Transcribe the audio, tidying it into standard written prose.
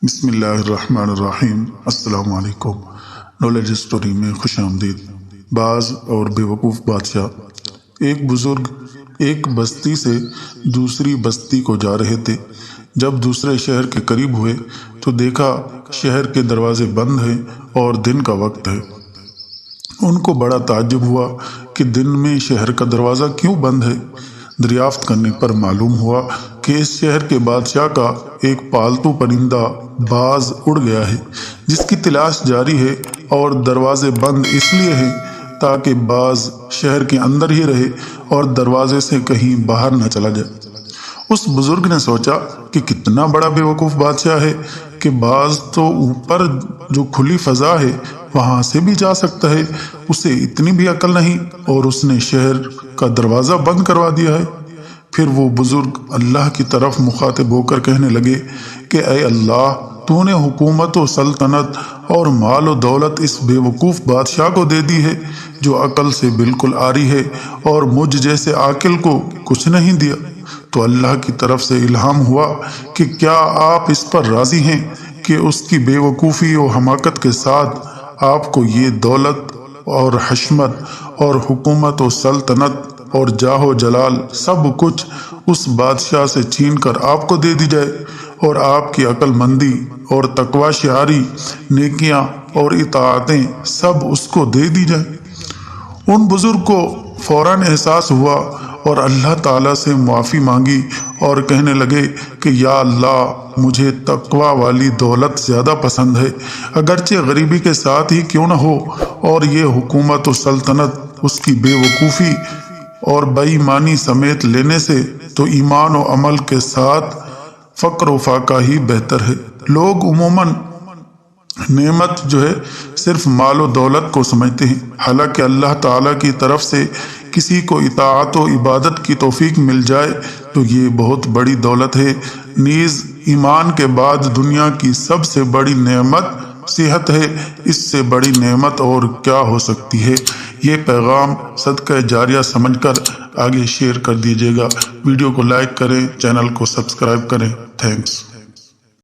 بسم اللہ الرحمن الرحیم۔ السلام علیکم۔ نالج اسٹوری میں خوش آمدید۔ باز اور بیوقوف بادشاہ۔ ایک بزرگ ایک بستی سے دوسری بستی کو جا رہے تھے۔ جب دوسرے شہر کے قریب ہوئے تو دیکھا شہر کے دروازے بند ہیں اور دن کا وقت ہے۔ ان کو بڑا تعجب ہوا کہ دن میں شہر کا دروازہ کیوں بند ہے۔ دریافت کرنے پر معلوم ہوا کہ اس شہر کے بادشاہ کا ایک پالتو پرندہ باز اڑ گیا ہے، جس کی تلاش جاری ہے، اور دروازے بند اس لیے ہیں تاکہ باز شہر کے اندر ہی رہے اور دروازے سے کہیں باہر نہ چلا جائے۔ اس بزرگ نے سوچا کہ کتنا بڑا بیوقوف بادشاہ ہے کہ باز تو اوپر جو کھلی فضا ہے وہاں سے بھی جا سکتا ہے، اسے اتنی بھی عقل نہیں اور اس نے شہر کا دروازہ بند کروا دیا ہے۔ پھر وہ بزرگ اللہ کی طرف مخاطب ہو کر کہنے لگے کہ اے اللہ، تو نے حکومت و سلطنت اور مال و دولت اس بیوقوف بادشاہ کو دے دی ہے جو عقل سے بالکل عاری ہے، اور مجھ جیسے عاقل کو کچھ نہیں دیا۔ تو اللہ کی طرف سے الہام ہوا کہ کیا آپ اس پر راضی ہیں کہ اس کی بے وقوفی و حماقت کے ساتھ آپ کو یہ دولت اور حشمت اور حکومت و سلطنت اور جاہ و جلال سب کچھ اس بادشاہ سے چھین کر آپ کو دے دی جائے، اور آپ کی عقل مندی اور تقوی شعاری، نیکیاں اور اطاعتیں سب اس کو دے دی جائیں؟ ان بزرگ کو فوراً احساس ہوا اور اللہ تعالیٰ سے معافی مانگی اور کہنے لگے کہ یا اللہ، مجھے تقوی والی دولت زیادہ پسند ہے، اگرچہ غریبی کے ساتھ ہی کیوں نہ ہو، اور یہ حکومت و سلطنت اس کی بے وقوفی اور بے ایمانی سمیت لینے سے تو ایمان و عمل کے ساتھ فقر و فاقہ ہی بہتر ہے۔ لوگ عموماً نعمت جو ہے صرف مال و دولت کو سمجھتے ہیں، حالانکہ اللہ تعالیٰ کی طرف سے کسی کو اطاعت و عبادت کی توفیق مل جائے تو یہ بہت بڑی دولت ہے۔ نیز ایمان کے بعد دنیا کی سب سے بڑی نعمت صحت ہے، اس سے بڑی نعمت اور کیا ہو سکتی ہے۔ یہ پیغام صدقہ جاریہ سمجھ کر آگے شیئر کر دیجیے گا۔ ویڈیو کو لائک کریں، چینل کو سبسکرائب کریں۔ تھینکس۔